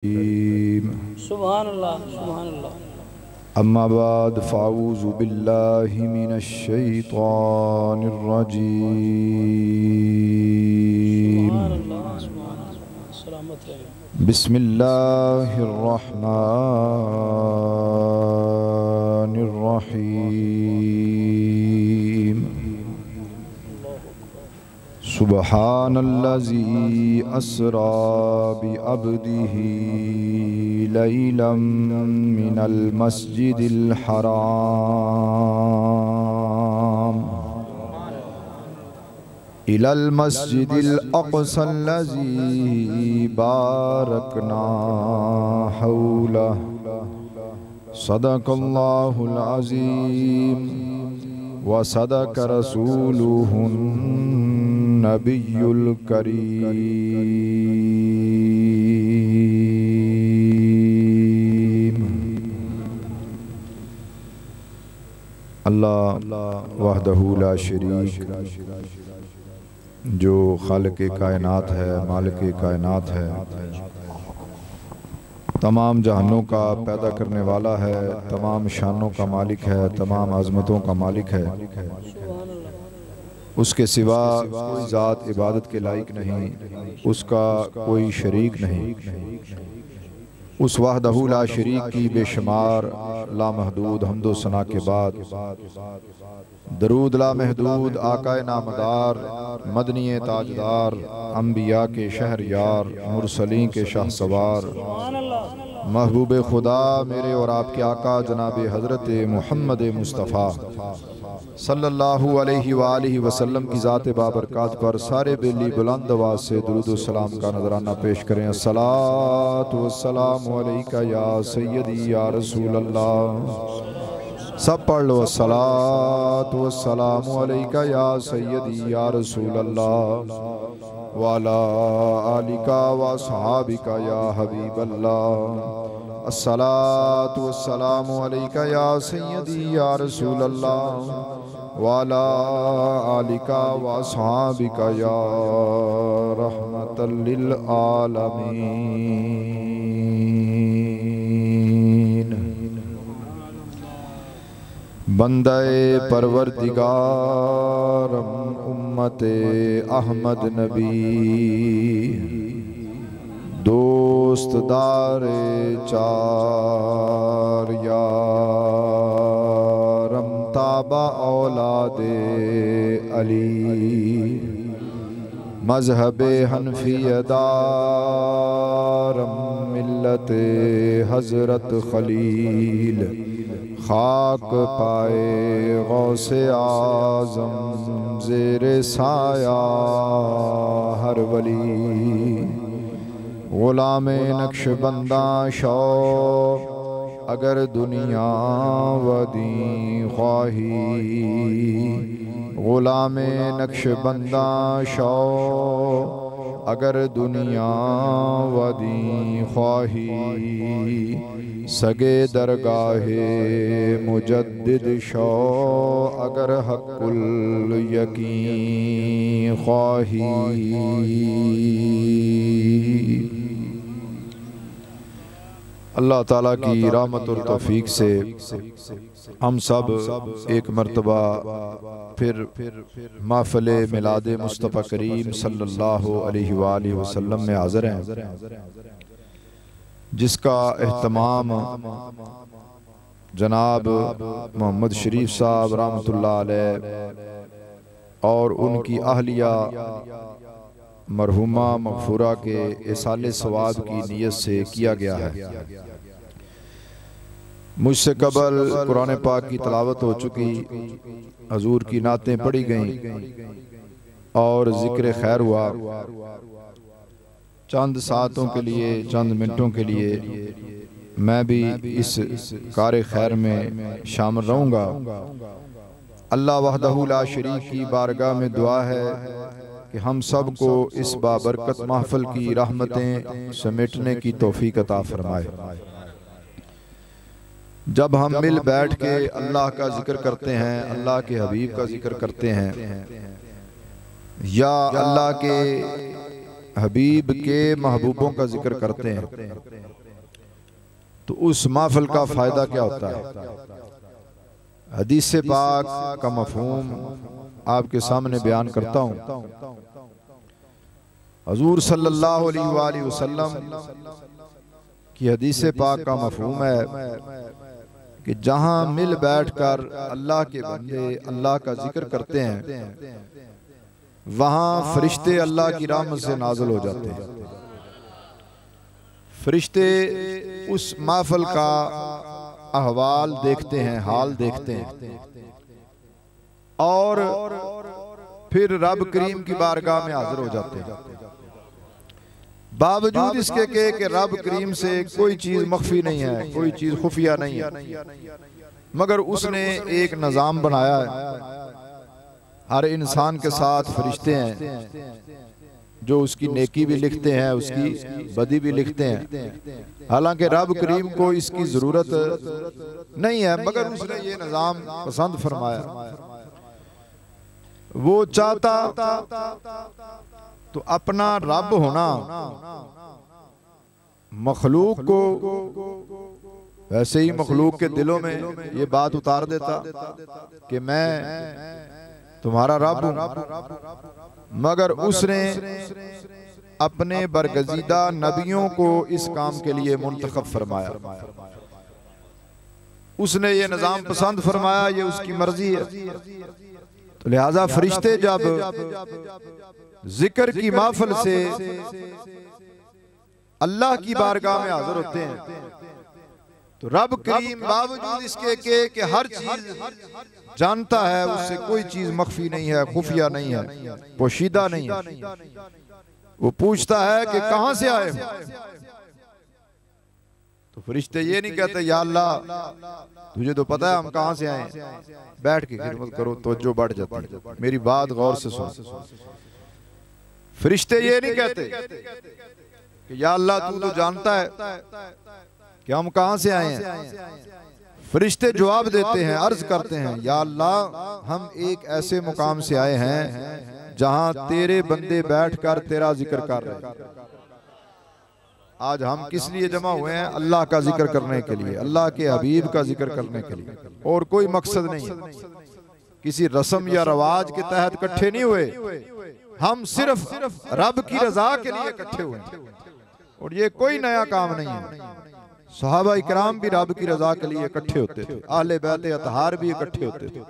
सुभान अल्लाह सुभान अल्लाह। अम्मा बाद फ़ाऊज़ु बिल्लाहि मिनश शैतानिर रजीम। सुभान अल्लाह सुभान अल्लाह। सलामत रहे। बिस्मिल्लाहिर रहमानिर रहीम। सुब्हानल्लज़ी अस्रा बिअब्दिही लैलन मिनल मस्जिदिल हराम इलल मस्जिदिल अक़सल्लज़ी बारकना हौलहु सदक़ल्लाहुल अज़ीम व सदक़ रसूलुहुन नबियुल करीम। अल्लाह वहदहु ला शरीक, जो खालिक़े कायनात है, मालिके कायनात है, तमाम जहानों का पैदा करने वाला है, तमाम शानों का मालिक है, तमाम अज़मतों का मालिक है। उसके सिवा कोई ज़ात इबादत के लायक नहीं, उसका कोई शरीक नहीं। उस वहदहु ला शरीक की बेशुमार लामहदूद हम्दो सना के बाद दरूद लामहदूद आकाए नामदार मदनी ताजदार अम्बिया के शहरयार मुरसलीन के शाहसवार महबूब खुदा मेरे और आपके आका जनाब हज़रत मोहम्मद मुस्तफ़ा सल्लल्लाहु अलैहि वालिहि वसल्लम की ज़ात बाबरकात पर सारे बेली बुलंद आवाज़ से दुरूद व सलाम का नजराना पेश करें। अस्सलातु वस्सलामु अलैका या सय्यदी या रसूल अल्लाह। सब पढ़ लो। अस्सलातु वस्सलामु अलैका या सय्यदी या रसूल अल्लाह वाला आलिका व सहाबिका या हबीब अल्लाह। अस्सलातु वस्सलामु अलैका या सय्यदी या रसूल अल्लाह वाला आलिका व सहाबिका या रहमतल लिल आलमीन। बंदे परवरदिगारम उम्मते अहमद नबी दोस्त दारे चार यारम ताबा औलादे अली मजहबे हनफियदारम मिल्लते हजरत खलील खाक पाए गौसे आज़म ज़ेरे साया हर वली ग़ुलामे नक्शबंदा शौक़ अगर दुनिया वदी ख्वाही ग़ुलामे नक्शबंदा शौक़ अगर दुनिया वदी ख्वाही सगे दरगाहे मुजद्दिद शौ अगर हक़ुल यकीन ख्वाही। अल्लाह ताला की रहमत और तौफीक से हम सब एक मर्तबा फिर महफ़िल मिलाद मुस्तफ़ा करीम सल्लल्लाहु अलैहि वसल्लम में हाज़िर हैं, जिसका एहतमाम जनाब मोहम्मद शरीफ साहब रहमतुल्लाह अलैह और उनकी अहलिया मरहुमा मग़फ़ूरा के इसाले सवाब की नीयत से किया गया है। मुझसे कबल कुरान पाक की तलावत हो चुकी, हजूर की नातें पढ़ी गईं और ज़िक्र खैर हुआ। चंद सातों के लिए, चंद मिनटों के लिए मैं भी इस कार खैर में शामिल रहूँगा। अल्लाह वहदहु ला शरीक की बारगाह में दुआ है कि हम सब को इस बाबरकत महफिल की रहमतें समेटने की तौफीक अता फरमाए। जब हम मिल बैठ के अल्लाह का जिक्र करते हैं, अल्लाह के हबीब का जिक्र करते हैं, या अल्लाह के हबीब के महबूबों का जिक्र करते हैं तो उस महफिल का फ़ायदा क्या होता है? हदीस पाक का मफ़हूम आपके सामने बयान करता हूँ। हजूर सल्लल्लाहु अलैहि वसल्लम की हदीस पाक का मफ़हूम है कि जहाँ मिल बैठकर अल्लाह के बंदे अल्लाह का जिक्र करते हैं वहाँ फरिश्ते अल्लाह की रहमत से नाज़िल हो जाते हैं। फरिश्ते उस महफिल का अहवाल देखते हैं, हाल देखते हैं और फिर रब करीम की बारगाह में हाजिर हो जाते हैं। बावजूद इसके कि रब करीम से कोई चीज़ मख्फी नहीं है, कोई चीज़ खुफिया नहीं है, मगर उसने एक निज़ाम बनाया है। हर इंसान के साथ फरिश्ते हैं जो उसकी नेकी भी लिखते हैं, उसकी बदी भी लिखते हैं। हालांकि रब करीम को इसकी ज़रूरत नहीं है, मगर उसने ये निज़ाम पसंद फरमाया। वो चाहता तो अपना रब होना मखलूक को वैसे ही मखलूक के दिलों में ये बात उतार देता कि मैं तुम्हारा रब हूं, मगर उसने अपने बरगजीदा नबियों को इस काम के लिए मुंतखब फरमाया। उसने ये निज़ाम पसंद फरमाया, ये उसकी मर्जी है। तो लिहाजा फरिश्ते जब जिक्र की महफिल से अल्लाह की बारगाह में हाजिर होते हैं तो रब करीम बावजूद इसके कि हर चीज जानता है, उससे कोई चीज मख्फी नहीं है, खुफिया नहीं है, पोशीदा नहीं है। वो पूछता है कि कहां से आए हो? तो फरिश्ते ये नहीं कहते या अल्लाह तुझे तो पता है हम कहां से आए हैं, बैठ के खिदमत करो तो जो बढ़ जाती है, मेरी बात गौर से सुन। फरिश्ते ये नहीं कहते कि या अल्लाह तू तो जानता है कि हम कहां से आए हैं। फरिश्ते जवाब देते हैं, अर्ज करते हैं या अल्लाह हम एक ऐसे मुकाम से आए हैं जहां तेरे बंदे बैठकर तेरा जिक्र कर रहे हैं। आज हम किस लिए जमा हुए हैं? अल्लाह का जिक्र करने के लिए, अल्लाह के हबीब का जिक्र करने के लिए, और कोई मकसद नहीं है। किसी रस्म या रवाज के तहत इकट्ठे नहीं हुए, हम सिर्फ रब की रजा के लिए इकट्ठे हुए हैं। और ये कोई नया काम नहीं है। सहाबा इकराम भी रब की रजा के लिए इकट्ठे होते थे, अहले बैत अतहार भी इकट्ठे होते थे,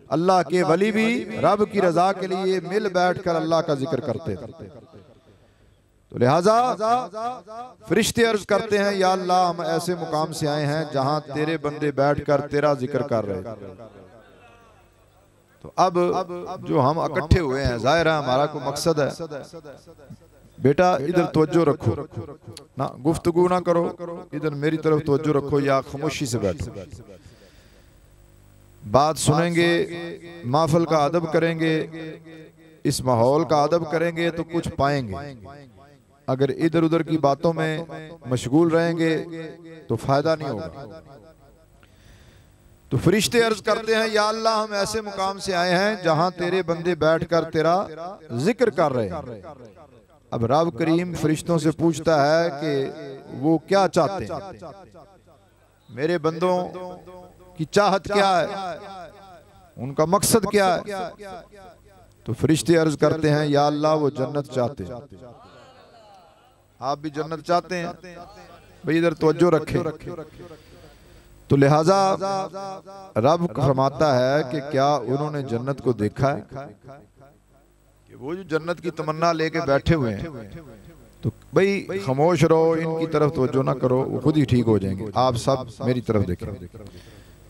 अल्लाह के वली भी रब की रजा के लिए मिल बैठकर अल्लाह का जिक्र करते थे। तो लिहाजा फरिश्ते अर्ज करते हैं या अल्लाह हम ऐसे मुकाम से आए हैं जहां तेरे बंदे बैठकर तेरा जिक्र कर रहे हैं। तो अब जो हम इकट्ठे हुए हैं, जाहिर है हमारा कोई मकसद है। बेटा इधर तवज्जो रखो ना, गुफ्तगू ना करो, इधर मेरी तरफ तवज्जो रखो या खामोशी से बैठो। बात सुनेंगे, महफिल का अदब करेंगे, इस माहौल का अदब करेंगे तो कुछ पाएंगे। अगर इधर उधर की बातों में मशगूल रहेंगे तो फायदा नहीं होगा। तो फरिश्ते अर्ज करते हैं या अल्लाह हम ऐसे मुकाम से आए हैं जहां तेरे बंदे बैठकर तेरा जिक्र कर रहे हैं। अब रब करीम फरिश्तों से पूछता है कि वो क्या चाहते हैं, मेरे बंदों की चाहत क्या है, उनका मकसद क्या है। तो फरिश्ते अर्ज करते हैं या अल्लाह वो जन्नत चाहते हैं। आप भी जन्नत चाहते हैं? भाई इधर तवज्जो रखें। तो लिहाजा रब फरमाता है कि क्या उन्होंने जन्नत को देखा है? कि वो जो जन्नत की तमन्ना लेके बैठे हुए हैं, तो भाई खामोश रहो, इनकी तरफ तवज्जो ना करो, वो खुद ही ठीक हो जाएंगे। आप सब मेरी तरफ देखें।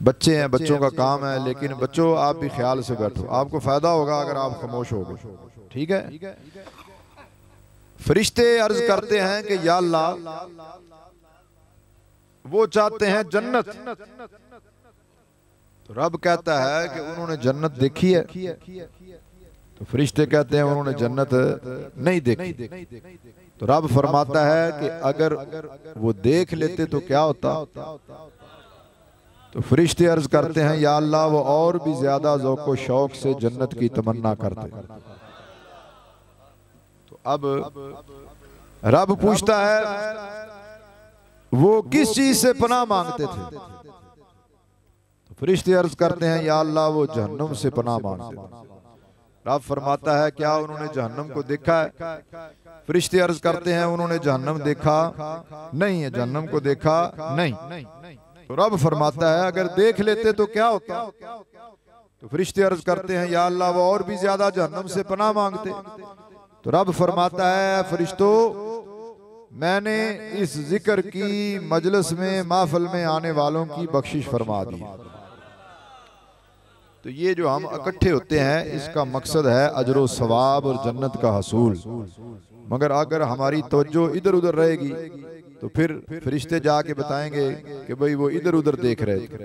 बच्चे हैं, बच्चों का काम है, लेकिन बच्चों आप भी ख्याल से बैठो, आपको फायदा होगा अगर आप खामोश हो गए। ठीक है? फरिश्ते अर्ज करते हैं कि या अल्लाह वो चाहते हैं जन्नत। तो रब कहता है कि उन्होंने जन्नत देखी है? तो फरिश्ते कहते हैं उन्होंने जन्नत नहीं देखी। तो रब फरमाता है कि अगर वो देख लेते तो क्या होता? तो फरिश्ते अर्ज करते हैं या अल्लाह वो और भी ज्यादा ज़ौक़ व शौक से जन्नत की तमन्ना करते। तो अब रब पूछता है वो किस चीज से पनाह मांगते थे? तो फरिश्ते अर्ज करते हैं या अल्लाह वो जहन्नुम से पनाह मांगते थे। रब फरमाता है क्या उन्होंने जहन्नुम को देखा है? फरिश्ते अर्ज करते हैं उन्होंने जहन्नुम देखा नहीं है, जहन्नुम को देखा नहीं। तो रब फरमाता है अगर देख लेते तो क्या होता? तो फरिश्ते अर्ज करते हैं या अल्लाह वो और भी ज्यादा जहन्नुम से पनाह मांगते। तो रब फरमाता है फरिश्तों मैंने इस जिक्र की मजलिस में महफिल में आने वालों की बख्शिश फरमा दी। तो ये जो हम इकट्ठे होते हैं इसका मकसद है अजर सवाब और जन्नत का हसूल। मगर अगर हमारी तवज्जो इधर उधर रहेगी तो फिर फरिश्ते जाके बताएंगे कि भाई वो इधर उधर देख रहे थे।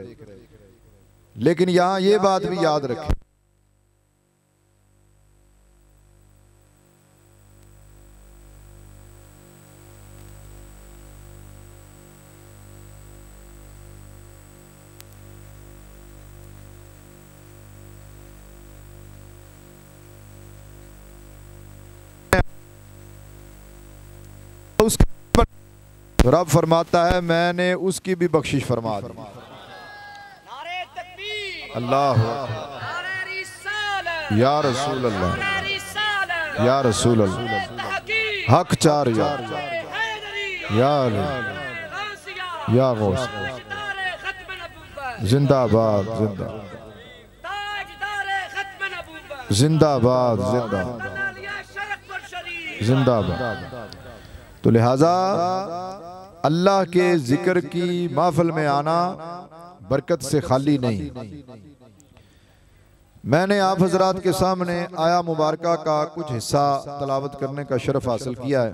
लेकिन यहाँ ये बात भी याद रखें तो रब फरमाता है मैंने उसकी भी बख्शिश फरमा दी। अल्लाह या रसूल अल्लाह या रसूल अल्लाह हक चार या गौस जिंदाबाद जिंदाबाद जिंदाबाद। तो लिहाजा अल्लाह के जिक्र की महफिल में आना बरकत से खाली नहीं। मैंने आप हजरात के सामने आया मुबारका का कुछ हिस्सा तलावत करने का शरफ हासिल किया है।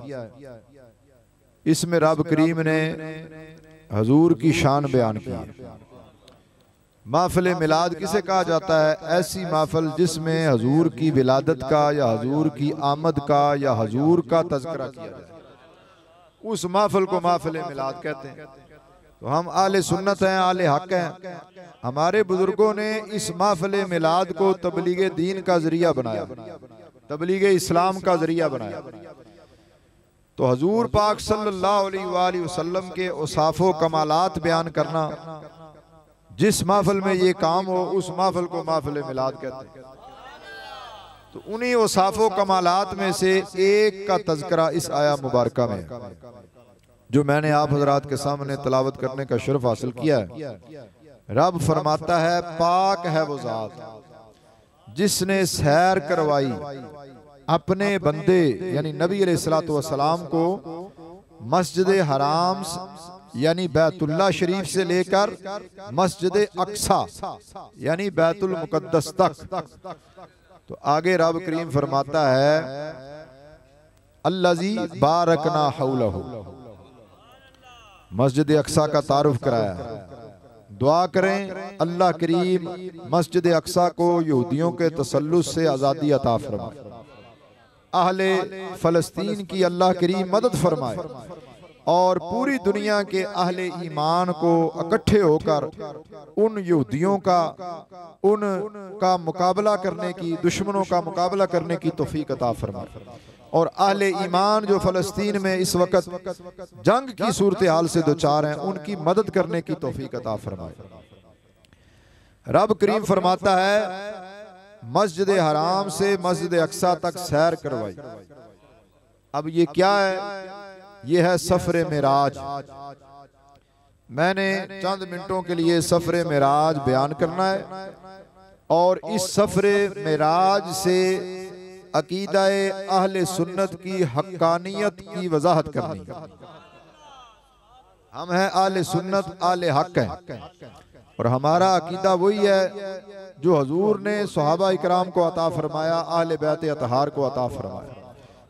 इसमें रब करीम ने हजूर की शान बयान की है। महफिल मिलाद किसे कहा जाता है? ऐसी महफिल जिसमें हजूर की विलादत का या हजूर की आमद का या हजूर का तज़किरा किया जाए, उस महफिल को महफिल मिलाद कहते हैं। तो हम आले सुन्नत हैं, आले हक हैं। हमारे बुजुर्गों ने इस महफिल मिलाद को तबलीग दीन का जरिया बनाया, तबलीग इस्लाम का जरिया बनाया। तो हजूर पाक सल्लल्लाहु अलैहि वसल्लम के औसाफ़ो कमालात बयान करना, जिस महफिल में ये काम हो उस महफिल को महफिल मिलाद कहते हैं। तो उन्हीं औसाफ़ो कमालात में से एक का तज़किरा इस आया मुबारका में जो मैंने आप हजरात के सामने तलावत करने का शरफ हासिल किया है। रब फरमाता है पाक है वो ज़ात जिसने सैर करवाई अपने बंदे यानी नबी अलैहिस्सलातु वस्सलाम को मस्जिद हराम यानी बैतुल्लाह शरीफ से लेकर मस्जिद अक्सा यानी बैतुल मुकद्दस तक। तो आगे रब करीम फरमाता है अल्लज़ी बारकना हौलहु, मस्जिद अक्सा का तारुफ कराया। दुआ करें अल्लाह करीम मस्जिद अक्सा को यहूदियों के तसल्लुस से आज़ादी अता फरमाए, अहले फ़लस्तीन की अल्लाह करीम मदद फरमाए और पूरी दुनिया के अहले ईमान को इकट्ठे होकर उन यहूदियों का उनका मुकाबला करने की, दुश्मनों का मुकाबला करने की तौफीक अता फरमाए और अहले ईमान जो फ़लस्तीन में इस वक्त जंग की सूरत हाल से दोचार हैं उनकी मदद करने की तौफीक अता फरमाए। रब करीम फरमाता है मस्जिद हराम से मस्जिद अक्सा तक सैर करवाई। अब ये क्या है? ये है सफरे मेराज। मैंने चंद मिनटों के लिए सफरे मेराज बयान करना है और इस सफरे मेराज से अकीदाए अहले सुन्नत की हक्कानियत की वजाहत करनी है। हम हैं आले सुन्नत, आले हक हैं और हमारा अकीदा वही है जो हजूर ने सहाबा इकराम को अता फरमाया, अहले बैत अतहार को अता फरमाया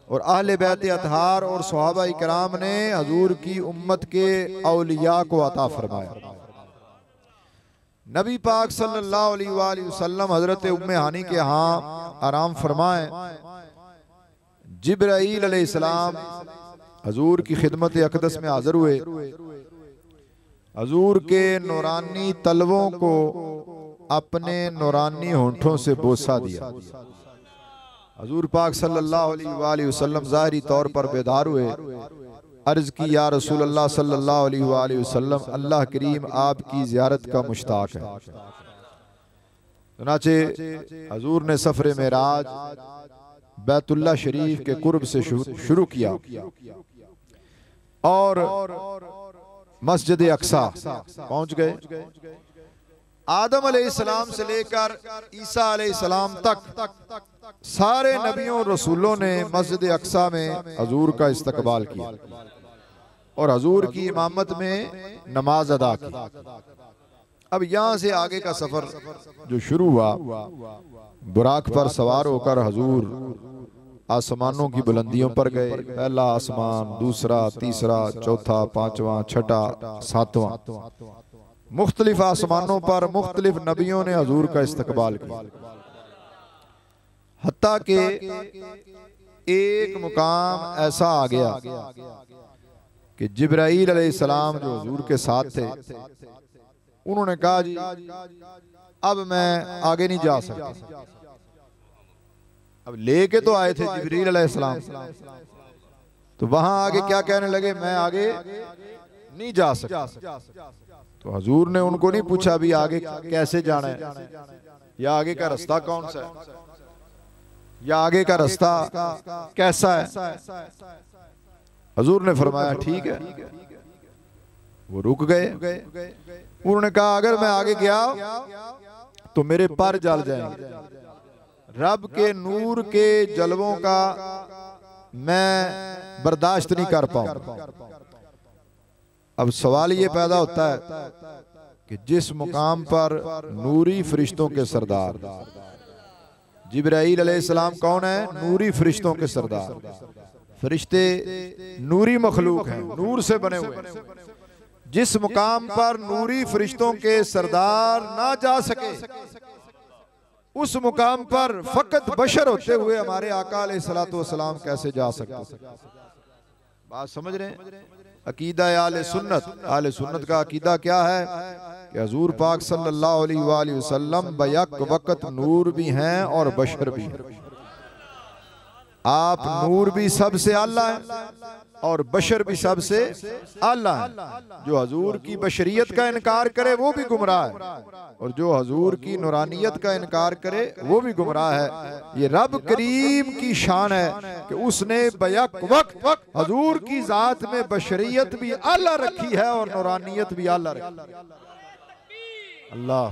और अहले बैत अतहार और सहाबा इकराम ने हजूर की उम्मत के औलिया को अता फरमाया। नबी पाक सल्लल्लाहु अलैहि वसल्लम हजरत उम्मे हानी के यहाँ आराम फरमाए। जिब्राईल अलैहिस्सलाम हजूर की खिदमत अक़दस में हाजिर हुए। हजूर के नूरानी तलवों को अपने नूरानी होंठों से बोसा दिया। हजूर पाक सल्लल्लाहु अलैहि वसल्लम ज़ाहिरी तौर पर बेदार हुए। अर्ज की या रसूल अल्लाह सल्लल्लाहु अलैहि वसल्लम, अल्लाह करीम आपकी ज़ियारत का मुश्ताक है। चुनाचे हजूर ने सफर मेराज बैतुल्लाह शरीफ के कुर्ब से शुरू किया और मस्जिद अक्सा पहुंच गए। आदम अलैहिस्सलाम से लेकर ईसा अलैहिस्सलाम तक सारे नबियों और रसूलों ने मस्जिद अक्सा में हजूर का इस्तकबाल किया और हजूर की इमामत में नमाज अदा की। अब यहाँ से आगे का सफर जो शुरू हुआ, बुराक पर सवार होकर हजूर आसमानों की बुलंदियों पर गए। पहला आसमान, दूसरा, तीसरा, चौथा, पांचवा, छठा, सातवां, मुख्तलिफ आसमानों पर मुख्तलिफ नबियों ने हजूर का इस्तकबाल किया। हत्ता के एक मुकाम ऐसा आ गया कि जिब्राईल अलैहिस्सलाम जो हजूर के साथ थे, उन्होंने कहा जी अब मैं आगे नहीं जा सकता। अब लेके तो आए थे जिब्रील अलैहिस्सलाम, तो वहां आगे क्या कहने लगे, मैं आगे नहीं जा सकता। तो हजूर ने उनको नहीं पूछा भी आगे कैसे जाना है, या आगे का रास्ता कौन सा है, या आगे का रास्ता कैसा है। हजूर ने फरमाया ठीक है। वो रुक गए। उन्होंने कहा अगर मैं आगे गया तो मेरे पर जल जाएंगे, रब के नूर के जलवों का मैं बर्दाश्त नहीं कर पाऊंगा। अब सवाल ये पैदा होता है कि जिस मुकाम पर नूरी फरिश्तों के सरदार जिब्राईल अलैहिस्सलाम कौन है, नूरी फरिश्तों के सरदार। फरिश्ते नूरी मखलूक हैं, नूर से बने हुए हैं। जिस मुकाम पर नूरी फरिश्तों के सरदार ना जा सके, उस मुकाम पर फकत बशर होते हुए हमारे आका अलैहिस्सलातु वस्सलाम कैसे जा सकते। बात समझ रहे हैं? अकीदा आले सुन्नत का अकीदा क्या है कि हजूर पाक सल्लल्लाहु अलैहि वसल्लम बैक वक्त नूर भी हैं और बशर भी हैं। आप नूर भी सबसे आला है और बशर भी सबसे आला है। जो हजूर की बशरियत का इनकार करे वो भी गुमराह है, और जो हजूर की नूरानियत का इनकार करे वो भी गुमराह है। ये रब करीम की शान है कि उसने बैक वक्त हजूर की जात में बशरियत भी आला रखी है और नूरानियत भी आला रखी है। अल्लाह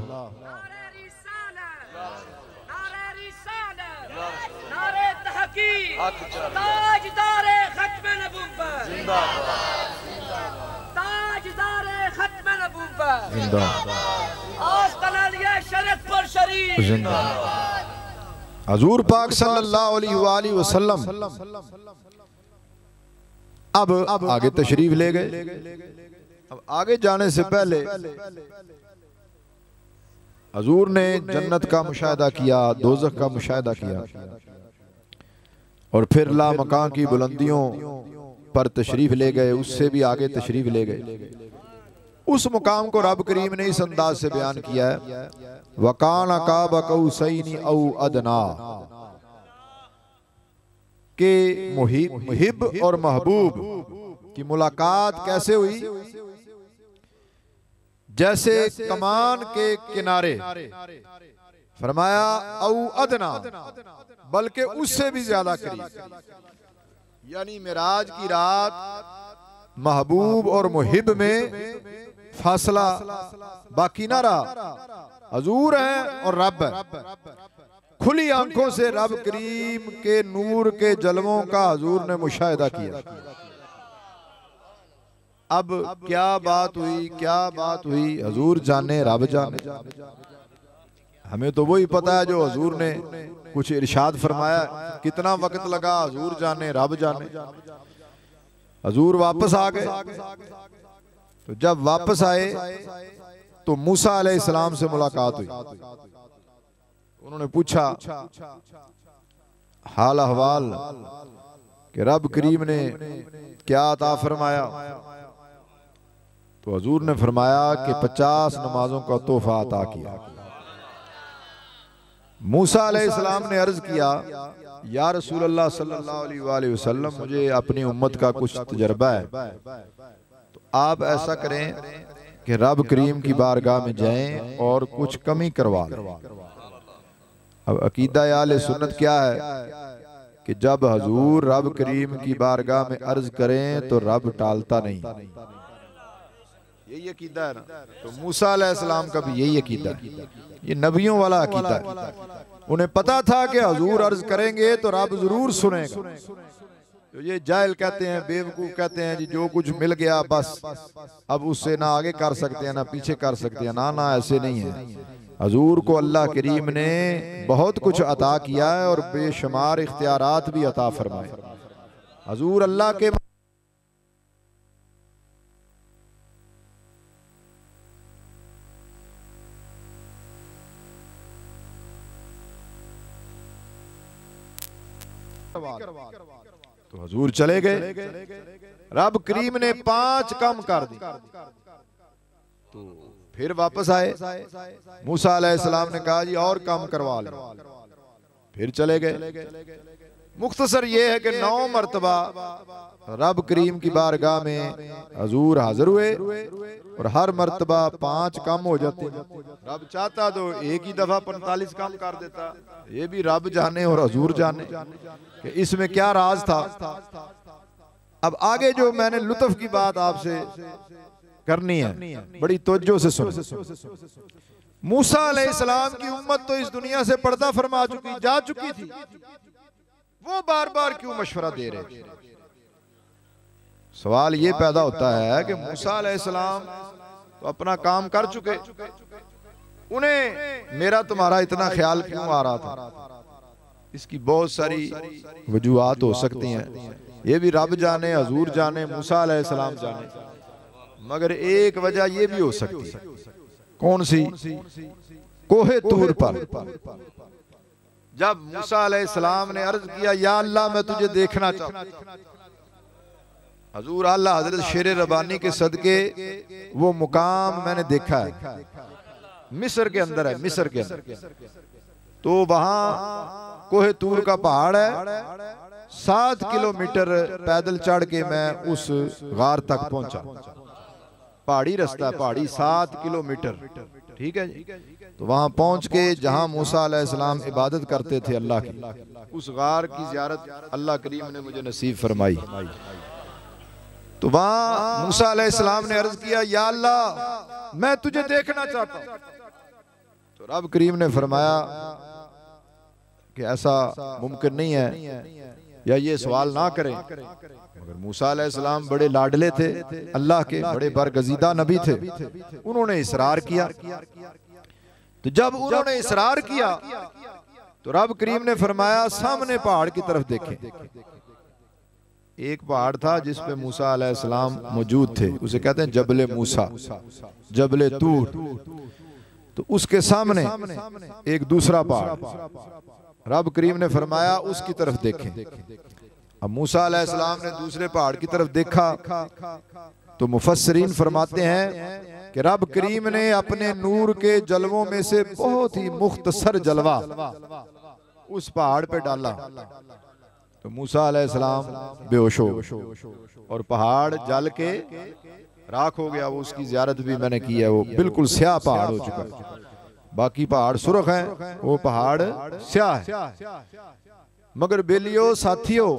ताजदारे खत्म नबूवत जिंदाबाद, ताजदारे खत्म नबूवत जिंदाबाद, आस्ताना शरीफ पर शरीफ जिंदाबाद। हजूर पाक सल्लल्लाहु अलैहि वसल्लम अब आगे तशरीफ ले गए। अब आगे जाने से पहले हजूर ने जन्नत का मुशाहिदा किया, दोज़ख का मुशाहिदा किया, और फिर ला मकान की बुलंदियों पर तशरीफ ले गए। उससे भी आगे तशरीफ ले गए। उस मुकाम को रब करीम ने इस अंदाज से बयान किया है, वकान काब कौसैनी औ अदना, के मुहिब और महबूब की मुलाकात कैसे हुई, जैसे कमान के किनारे। फरमाया औ अदना, बल्कि उससे भी ज्यादा करीब। यानी मिराज की रात महबूब और मुहिब में फासला बाकी ना रहा। हजूर है और रब है। खुली आंखों से रब करीम के नूर के जलवों का हजूर ने मुशाहिदा किया। अब क्या बात हुई, हजूर जाने रब जाने। हमें तो वही पता है जो हजूर ने कुछ इरशाद फरमाया। कितना वक्त लगा, हजूर जाने रब जाने। हजूर वापस आ गए। तो जब वापस आए तो मूसा अलैहिस्सलाम से मुलाकात हुई। उन्होंने पूछा हाल अहवाल कि रब करीम ने क्या अता फरमाया। तो हजूर ने फरमाया कि 50 नमाजों का तोहफा अता किया। मूसा अलैहिस्सलाम ने अर्ज किया, या रसूल अल्लाह सल्लल्लाहु अलैहि वसल्लम, मुझे अपनी उम्मत का कुछ तजर्बा है, तो आप ऐसा करें कि रब करीम की बारगाह में जाएं और कुछ कमी करवा लें। अब अकीदा आले सुन्नत क्या है कि जब हजूर रब करीम की बारगाह में अर्ज करें तो रब टालता नहीं, यही अकीदा है ना। तो मूसा अलैहिस्सलाम का भी यही अकीदा है, ये नबियों वाला अकीदा है। उन्हें पता था कि हजूर अर्ज करेंगे तो रब जरूर सुनेगा। तो ये जाहिल कहते हैं, बेवकूफ कहते हैं जी जो कुछ मिल गया बस अब उससे ना आगे कर सकते हैं ना पीछे कर सकते हैं। ना ना, ऐसे नहीं है। हजूर को अल्लाह करीम ने बहुत कुछ अता किया है और बेशुमार इख्तियारात भी अता फरमाए। हजूर अल्लाह के तो हजूर चले गए, रब करीम ने 5 कम कर दी, तो फिर वापस आए। मूसा अलैहिस्सलाम ने कहा जी और कम करवा लो, फिर चले गए। मुख्तसर ये है कि 9 मरतबा रब करीम की बारगाह में हजूर हाजिर हुए और हर मरतबा 5 कम हो जाते। रब चाहता तो एक ही दफा 45 कम कर देता। ये भी रब जाने और हजूर जाने कि इसमें क्या राज था। अब आगे जो मैंने लुत्फ की बात आपसे करनी है, बड़ी तवज्जो से सुनो। मूसा अलैहिस्सलाम की उम्मत तो इस दुनिया से पर्दा फरमा चुकी, जा चुकी थी, वो बार बार क्यों मशवरा दे रहे? सवाल ये पैदा होता है कि मूसा अलैहिस्सलाम तो अपना काम कर चुके, उन्हें मेरा तुम्हारा इतना ख्याल क्यों आ रहा था? इसकी बहुत सारी वजूहात हो सकती हैं, ये भी रब जाने, हजूर जाने, मूसा अलैहिस्सलाम जाने, मगर एक वजह ये भी हो सकती है। कौन सी? कोहे तूर पर जब मूसा अलैहिस्सलाम ने अर्ज किया, या अल्लाह मैं तुझे देखना चाहता, हजूर आला हजरत शेर रबानी के सदके वो मुकाम मैंने देखा है, मिस्र के अंदर है, मिस्र के अंदर। तो वहां कोहे तूर का पहाड़ है, 7 किलोमीटर पैदल चढ़ के मैं उस गार तक पहुंचा। पहाड़ी रास्ता, पहाड़ी 7 किलोमीटर, ठीक है जी। तो वहां पहुंच के जहां मूसा अलैहिस्सलाम इबादत करते थे अल्लाह की, उस गार की ज़ियारत अल्लाह करीम ने मुझे नसीब फरमाई। तो वहां मूसा अलैहिस्सलाम ने अर्ज किया, या अल्लाह मैं तुझे देखना चाहता हूं। तो रब करीम ने फरमाया कि ऐसा मुमकिन नहीं है, या ये सवाल ना करें। मगर मूसा अलैहिस्सलाम बड़े लाडले थे अल्लाह के, बड़े बरगजीदा नबी थे, उन्होंने इसरार किया। तो जब उन्होंने इसरार किया तो रब करीम ने फरमाया सामने पहाड़ की तरफ देखें। एक पहाड़ था जिस पे मूसा अलैहिस्सलाम मौजूद थे, उसे कहते हैं जबले मूसा, जबले तूर। तो उसके सामने एक दूसरा पहाड़, रब करीम ने फरमाया उसकी तरफ देखें। अब मूसा अलैहिस्सलाम ने दूसरे पहाड़ की तरफ देखा तो मुफस्सिरीन फरमाते हैं कि रब करीम ने अपने नूर के जलवों में से बहुत ही मुख्तसर जलवा उस पहाड़ पे डाला। तो मूसा अलैहिस्सलाम बेहोश हो और पहाड़ जल के राख हो गया। वो उसकी ज़ियारत भी मैंने की है, वो बिल्कुल स्याह पहाड़ हो चुका है। बाकी पहाड़ सुर्ख है, वो पहाड़ स्याह है। मगर बेलियो साथियों,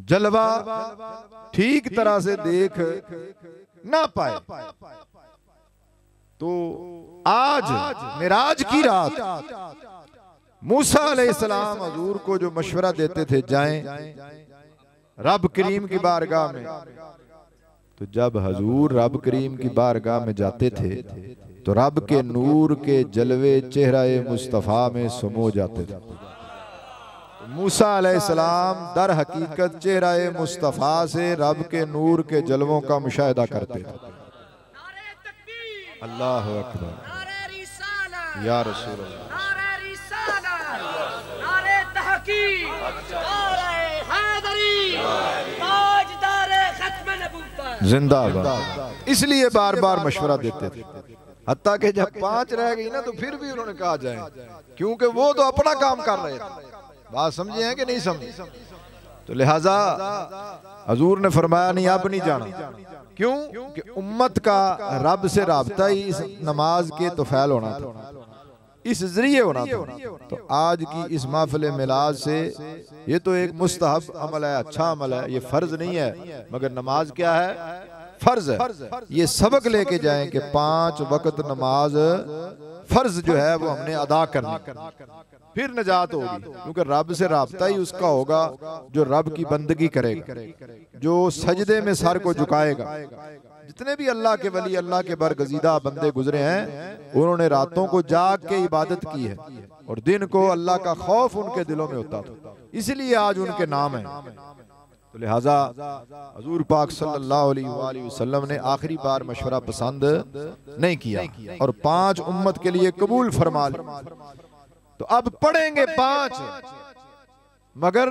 जलवा ठीक तरह से देख ना पाए। तो आज मिराज की रात मूसा अलैहिस्सलाम हजूर को जो मशवरा देते थे जाएं रब करीम की बारगाह में, तो जब हजूर रब करीम की बारगाह में जाते थे तो रब के नूर के जलवे चेहरा मुस्तफ़ा में समो जाते थे। तो मूसा अलैहिस्सलाम दर हकीकत चेहरा मुस्तफ़ा से रब के नूर के जलवों का मुशाहिदा करते थे। अल्लाह अकबर या रसूल अल्लाह। जिंदाबाद। इसलिए बार बार मशवरा देते थे। हत्ता कि जब 5 रह गई ना तो फिर भी उन्होंने कहा जाए, क्योंकि वो तो अपना काम कर रहे थे। बात समझे हैं कि नहीं समझे? तो लिहाजा हजूर ने फरमाया नहीं, अब नहीं जाना। क्यों? कि उम्मत का रब से राबता ही इस नमाज के तोफैल होना था, इस जरिए होना था। तो आज की इस महफिल मिलाद से ये तो एक मुस्तहब अमल है, अच्छा अमल है, ये फर्ज नहीं है, मगर नमाज क्या है? फर्ज है। ये सबक लेके जाएं कि 5 वक्त नमाज फर्ज जो है वो हमने अदा करनी, फिर नजात होगी। क्योंकि रब से राब्ता ही उसका होगा जो रब की बंदगी करेगा, जो सजदे में सर को झुकाएगा। जितने भी अल्लाह के वली, अल्लाह के बरगजीदा बंदे गुजरे हैं, उन्होंने रातों को जाग के इबादत की है और दिन को अल्लाह का खौफ उनके दिलों में होता था, इसलिए आज उनके नाम है। तो लिहाजा हजूर पाक सल्लल्लाहु अलैहि वसल्लम ने आखिरी बार मशवरा पसंद नहीं किया और 5 उम्मत के लिए कबूल फरमा लिया। तो अब पढ़ेंगे 5, मगर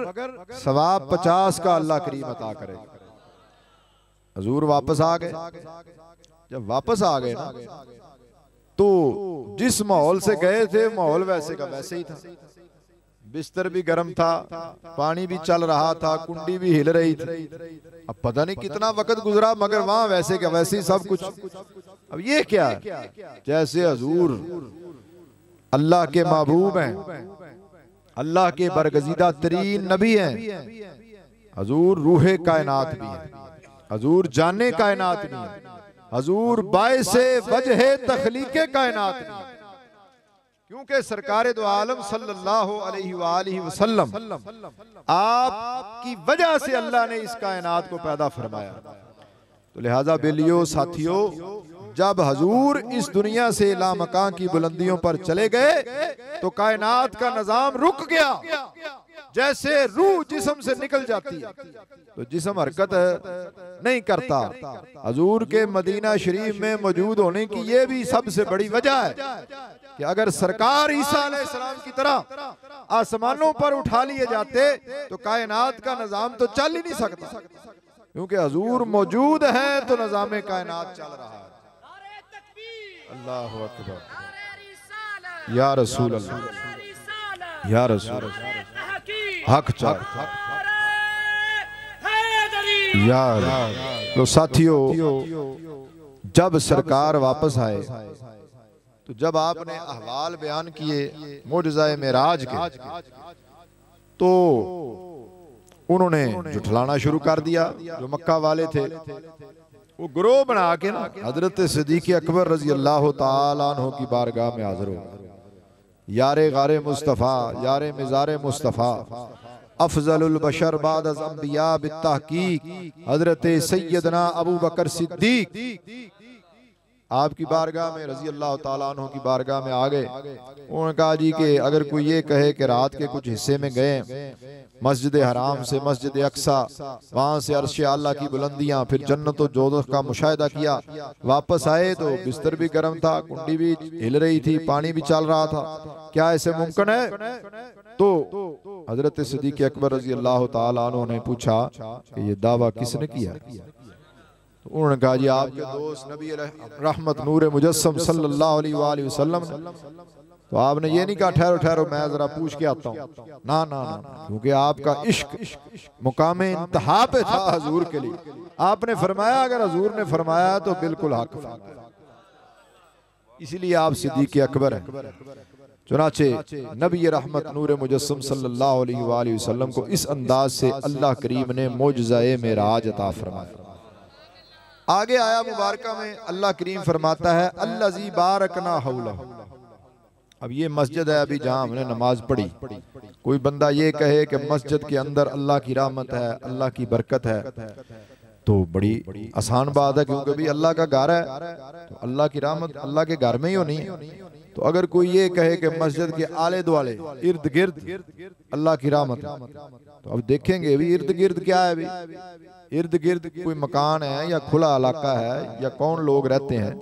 सवाब 50 का अल्लाह करीम अता करेगा। हजूर वापस आ गए। जब वापस आ गए ना, तो जिस माहौल से गए थे माहौल वैसे का वैसे ही था। बिस्तर भी गर्म था, पानी भी चल रहा था, कुंडी भी हिल रही थी। अब पता नहीं कितना वक्त गुजरा, मगर वहां वैसे का वैसे ही सब कुछ। अब ये क्या है? जैसे हजूर अल्लाह के महबूब हैं, अल्लाह के बरगजीदा तरीन नबी हैं, हजूर रूहे कायनात भी हैं, हजूर जाने कायनात भी हैं, हजूर बाइसे वजह तखलीके कायनात भी हैं। क्योंकि सरकार दो आलम सल्लल्लाहु अलैहि वसल्लम आपकी वजह से अल्लाह ने इस कायनात को पैदा फरमाया। तो लिहाजा बेलियो साथियों, जब हजूर इस दुनिया से लामकां की बुलंदियों पर चले गए तो कायनात का निजाम रुक गया। जैसे रूह जिस्म से निकल जाती है तो जिस्म हरकत नहीं करता। हजूर के मदीना शरीफ में मौजूद होने की ये भी सबसे बड़ी वजह है कि अगर सरकार ईसा अलैहिस्सलाम की तरह आसमानों पर उठा लिए जाते तो कायनात का निजाम तो चल ही नहीं सकता। क्योंकि हजूर मौजूद है तो निजाम कायनात चल रहा है। अल्लाहु अकबर। या रसूल अल्लाह, या रसूल हक चाह यार। तो साथियों, जब सरकार वापस आए तो जब आपने अहवाल बयान किए मोजज़ाए मेराज के, तो उन्होंने जुठलाना शुरू कर दिया। जो मक्का वाले थे वो ग्रोह बना के ना हजरत सिद्दीक़ अकबर रजी अल्लाह ताला अन्हु की बारगाह में हाजिर हो। यारे गारे मुस्तफ़ा, यारे मिज़ारे मुस्तफ़ा, अफजलुल बशर बाद अज़ अंबिया बित्तहक़ीक़ हजरत सैयदना अबू बकर सिद्दीक़ आपकी बारगाह में रजी अल्लाह ताला अन्हु की बारगाह में आ गए। उन्होंने कहा जी कि अगर कोई ये कहे कि रात के कुछ हिस्से में गए मस्जिद हराम से मस्जिद अक्सा, वहाँ से अर्श आला की बुलंदियाँ, फिर जन्नत और दोज़ख का मुशाहिदा किया, वापस आए तो बिस्तर भी गर्म था, कुंडी भी हिल रही थी, पानी भी चल रहा था, क्या ऐसे मुमकिन है? तो हजरत सिद्दीक़ अकबर रजी अल्लाह ताला अन्हु ने पूछा कि ये दावा किसने किया? तो उन्होंने कहा जी आपके दोस्त नबी रहमत नूर मुजस्सम सल्लल्लाहु अलैहि वसल्लम ने। तो आपने ये नहीं कहा ठहरो ठहरो मैं जरा पूछ के आता हूँ, ना ना ना, क्योंकि आपका इश्क मुकामे इंतहा पे था हजूर के लिए। आपने फरमाया, अगर हजूर ने फरमाया तो बिल्कुल हक फरमाया, इसीलिए आप सिद्दीक़ अकबर हैं। चुनाचे नबी रहमत नूर मुजस्सम सल्लल्लाहु अलैहि वसल्लम को इस अंदाज से अल्लाह करीम ने मोजज़ाए मेराज अता फरमाया। आगे आया मुबारका में अल्लाह करीम फरमाता है अल्लज़ी बारकना हौलहु। अब ये मस्जिद है अभी जहाँ हमने नमाज पढ़ी। कोई बंदा ये कहे कि मस्जिद के अंदर अल्लाह की रहमत है, अल्लाह की बरकत है, तो बड़ी आसान बात है, क्योंकि भी अल्लाह का घर है तो अल्लाह की रहमत अल्लाह के घर में ही होनी है। तो अगर कोई ये कहे कि मस्जिद के आले दुआले इर्द गिर्द अल्लाह की रहमत है, तो अब देखेंगे भी इर्द गिर्द क्या है। भी इर्द गिर्द कोई मकान है या खुला इलाका है या कौन लोग रहते हैं?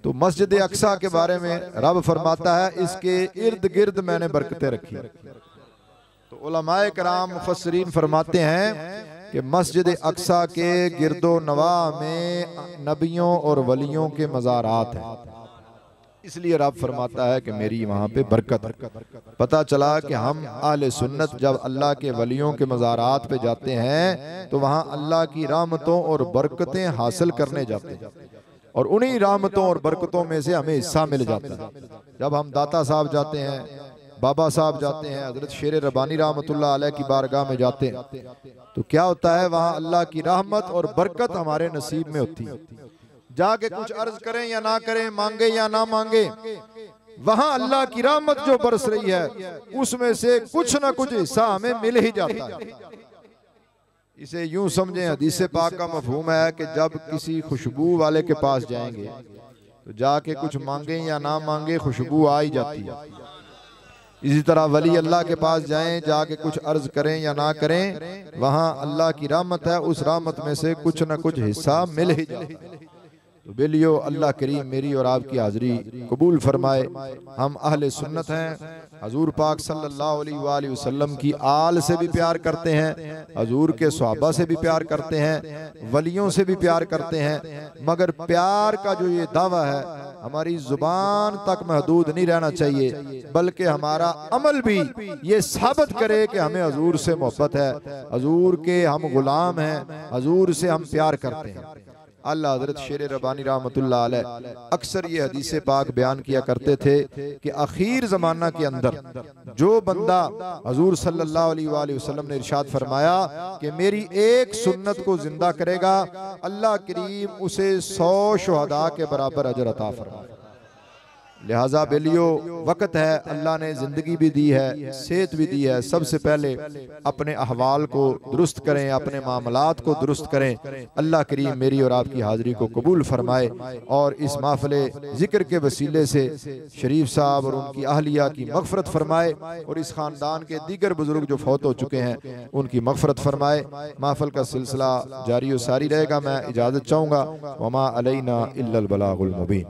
तो मस्जिद अक्सा के बारे में रब फरमाता है इसके इर्द गिर्द मैंने बरकतें रखी। तो उलमाए कराम मुफस्सिरीन फरमाते हैं कि मस्जिद अक्सा के गिरदो नवा में नबियों और वलियों के मज़ारात हैं। इसलिए रब फरमाता है कि मेरी वहाँ पे बरकत। पता चला कि हम आले सुन्नत जब अल्लाह के वलियों के मज़ारात पे जाते हैं तो वहाँ अल्लाह की रहमतों और बरकतें हासिल करने जाते हैं, और उन्हीं रहमतों और बरकतों में से हमें हिस्सा मिल जाता है। जब हम दाता साहब जाते हैं, बाबा साहब जाते हैं, हजरत शेर रबानी रहमतुल्लाह अलैह की बारगाह में जाते हैं, तो क्या होता है, वहाँ अल्लाह की रहमत और बरकत हमारे नसीब में होती है। जाके कुछ अर्ज करें या ना करें, मांगे या ना मांगे, वहां अल्लाह की रहमत जो बरस रही है उसमें से कुछ ना कुछ हिस्सा हमें मिल ही जाता है। इसे यूं समझें, हदीस पाक का मफहूम है कि जब किसी खुशबू वाले के पास जाएंगे तो जाके कुछ मांगे या ना मांगे खुशबू आ ही जाती है। इसी तरह वली अल्लाह के पास जाएं, जाके कुछ अर्ज करें या ना करें, वहां अल्लाह की रहमत है, उस रहमत में से कुछ ना कुछ हिस्सा मिल ही जाता है। तो बेलियो अल्लाह करीम मेरी और आपकी हाज़िरी कबूल फरमाए। हम अहले सुन्नत हैं, हजूर पाक सल्लल्लाहु अलैहि वसल्लम की आल से भी प्यार करते हैं, हजूर के सहाबा से भी प्यार करते हैं, वलियों से भी प्यार करते हैं, मगर प्यार का जो ये दावा है हमारी जुबान तक महदूद नहीं रहना चाहिए, बल्कि हमारा अमल भी ये साबित करे कि हमें हजूर से मोहब्बत है, हजूर के हम गुलाम हैं, हजूर से हम प्यार करते हैं। अल्लाह हज़रत शेर रबानी रहमतुल्लाह अलैह अक्सर ये हदीस पाक बयान किया करते थे कि आखिर ज़माना के अंदर जो बंदा, हजूर सल्लल्लाहु अलैहि वसल्लम ने इरशाद फरमाया कि मेरी एक सुन्नत को जिंदा करेगा, अल्लाह करीम उसे 100 शुहदा के बराबर अजर अता फरमाए। लिहाजा बेलियो वक्त है, अल्लाह ने ज़िंदगी भी दी है, सेहत भी दी है, सबसे पहले अपने अहवाल को दुरुस्त करें, अपने मामलात को दुरुस्त करें। अल्लाह करीम मेरी और आपकी हाज़िरी को कबूल फरमाए और इस महफ़िल ज़िक्र के वसीले से शरीफ साहब और उनकी अहलिया की मग़फ़रत फरमाए और इस ख़ानदान के दीगर बुज़ुर्ग जो फौत हो चुके हैं उनकी मग़फ़रत फरमाए। महफ़िल का सिलसिला जारी व सारी रहेगा। मैं इजाज़त चाहूँगा। वमा अलैना इल्लल बलागुल मुबीन।